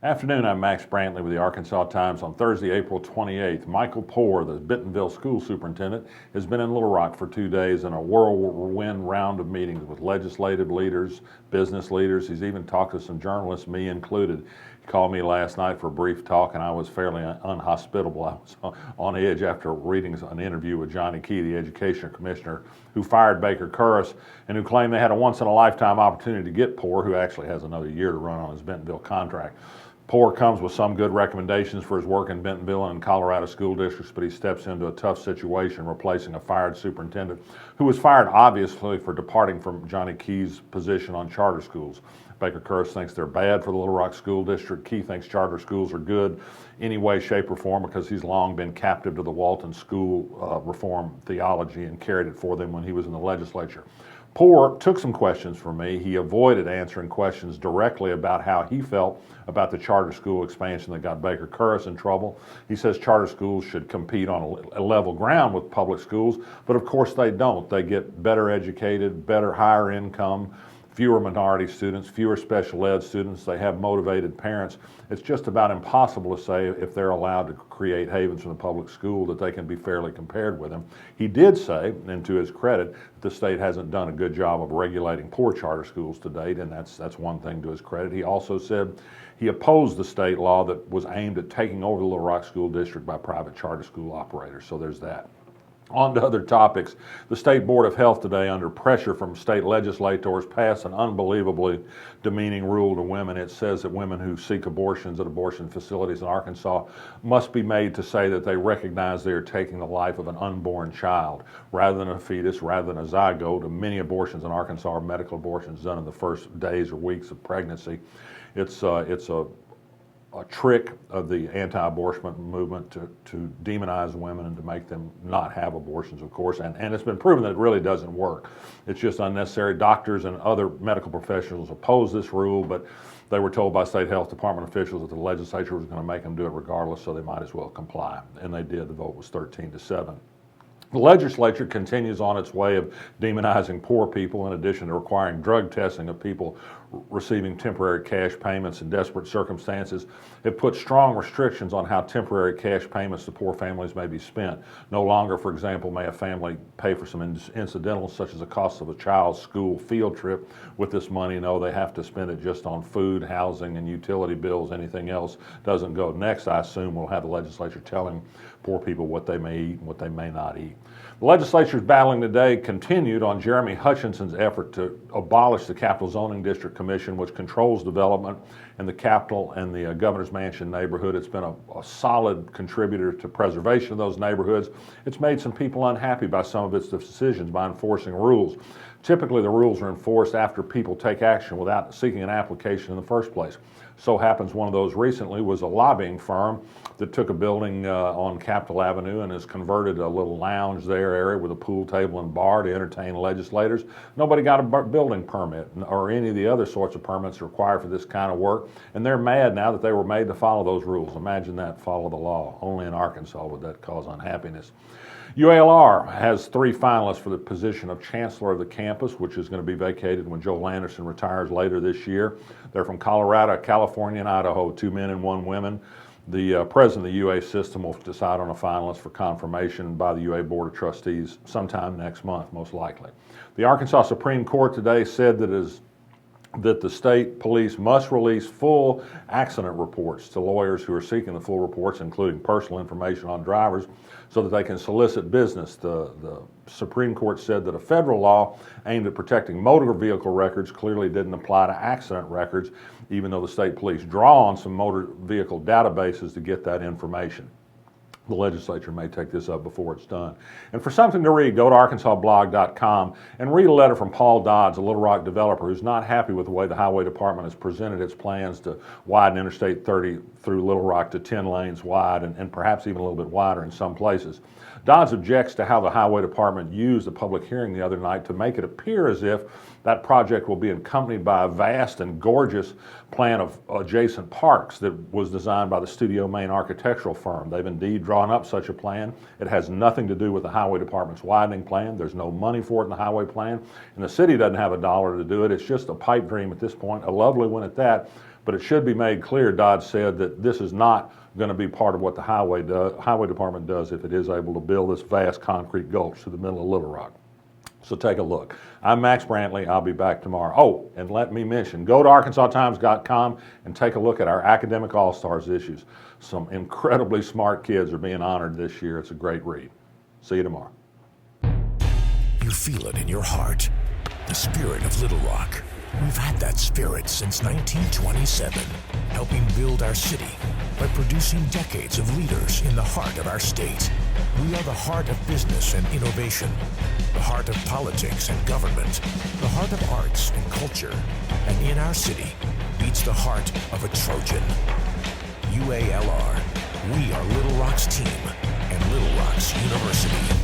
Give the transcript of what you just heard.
Afternoon, I'm Max Brantley with the Arkansas Times. On Thursday, April 28th, Michael Poore, the Bentonville school superintendent, has been in Little Rock for 2 days in a whirlwind round of meetings with legislative leaders, business leaders. He's even talked to some journalists, me included. He called me last night for a brief talk, and I was fairly unhospitable. I was on edge after reading an interview with Johnny Key, the education commissioner, who fired Baker Curris and who claimed they had a once-in-a-lifetime opportunity to get Poore, who actually has another year to run on his Bentonville contract. Poore comes with some good recommendations for his work in Bentonville and Colorado school districts, but he steps into a tough situation replacing a fired superintendent who was fired obviously for departing from Johnny Key's position on charter schools. Baker Curris thinks they're bad for the Little Rock School District. Key thinks charter schools are good any way, shape, or form because he's long been captive to the Walton school reform theology and carried it for them when he was in the legislature. Poore took some questions from me. He avoided answering questions directly about how he felt about the charter school expansion that got Baker Curris in trouble. He says charter schools should compete on a level ground with public schools, but of course they don't. They get better educated, higher income, fewer minority students, fewer special ed students. They have motivated parents. It's just about impossible to say if they're allowed to create havens in the public school that they can be fairly compared with them. He did say, and to his credit, the state hasn't done a good job of regulating poor charter schools to date, and that's one thing to his credit. He also said he opposed the state law that was aimed at taking over the Little Rock School District by private charter school operators. So there's that. On to other topics. The State Board of Health today, under pressure from state legislators, passed an unbelievably demeaning rule to women. It says that women who seek abortions at abortion facilities in Arkansas must be made to say that they recognize they are taking the life of an unborn child rather than a fetus, rather than a zygote. Many abortions in Arkansas are medical abortions done in the first days or weeks of pregnancy. It's a trick of the anti-abortion movement to demonize women and to make them not have abortions, of course, and it's been proven that it really doesn't work. It's just unnecessary. Doctors and other medical professionals oppose this rule, but they were told by state health department officials that the legislature was going to make them do it regardless, so they might as well comply, and they did. The vote was 13-7. The legislature continues on its way of demonizing poor people in addition to requiring drug testing of people receiving temporary cash payments in desperate circumstances. It puts strong restrictions on how temporary cash payments to poor families may be spent. No longer, for example, may a family pay for some incidentals such as the cost of a child's school field trip with this money. No, they have to spend it just on food, housing, and utility bills. Anything else doesn't go. Next, I assume we'll have the legislature telling poor people what they may eat and what they may not eat. The legislature's battling today continued on Jeremy Hutchinson's effort to abolish the Capital Zoning District Commission, which controls development in the Capitol and the Governor's Mansion neighborhood. It's been a solid contributor to preservation of those neighborhoods. It's made some people unhappy by some of its decisions by enforcing rules. Typically, the rules are enforced after people take action without seeking an application in the first place. So happens one of those recently was a lobbying firm that took a building on Capitol Avenue and has converted a little lounge there area with a pool table and bar to entertain legislators. Nobody got a building permit or any of the other sorts of permits required for this kind of work, and they're mad now that they were made to follow those rules. Imagine that, follow the law. Only in Arkansas would that cause unhappiness. UALR has 3 finalists for the position of Chancellor of the campus, which is going to be vacated when Joel Anderson retires later this year. They're from Colorado, California, and Idaho, 2 men and 1 woman. The president of the UA system will decide on a finalist for confirmation by the UA Board of Trustees sometime next month, most likely. The Arkansas Supreme Court today said that the state police must release full accident reports to lawyers who are seeking the full reports, including personal information on drivers, so that they can solicit business. The Supreme Court said that a federal law aimed at protecting motor vehicle records clearly didn't apply to accident records, even though the state police draw on some motor vehicle databases to get that information. The legislature may take this up before it's done. And for something to read, go to arkansasblog.com and read a letter from Paul Dodds, a Little Rock developer who's not happy with the way the Highway Department has presented its plans to widen Interstate 30 through Little Rock to 10 lanes wide and perhaps even a little bit wider in some places. Dodds objects to how the Highway Department used the public hearing the other night to make it appear as if that project will be accompanied by a vast and gorgeous plan of adjacent parks that was designed by the Studio Main architectural firm. They've indeed drawn up such a plan. It has nothing to do with the Highway Department's widening plan. There's no money for it in the highway plan, and the city doesn't have a dollar to do it. It's just a pipe dream at this point, a lovely one at that. But it should be made clear, Dodge said, that this is not going to be part of what the highway department does if it is able to build this vast concrete gulch through the middle of Little Rock. So take a look. I'm Max Brantley. I'll be back tomorrow. Oh, and let me mention, go to arkansastimes.com and take a look at our Academic All-Stars issues. Some incredibly smart kids are being honored this year. It's a great read. See you tomorrow. You feel it in your heart, the spirit of Little Rock. We've had that spirit since 1927, helping build our city by producing decades of leaders in the heart of our state. We are the heart of business and innovation, the heart of politics and government, the heart of arts and culture, and in our city beats the heart of a Trojan. UALR, we are Little Rock's team and Little Rock's University.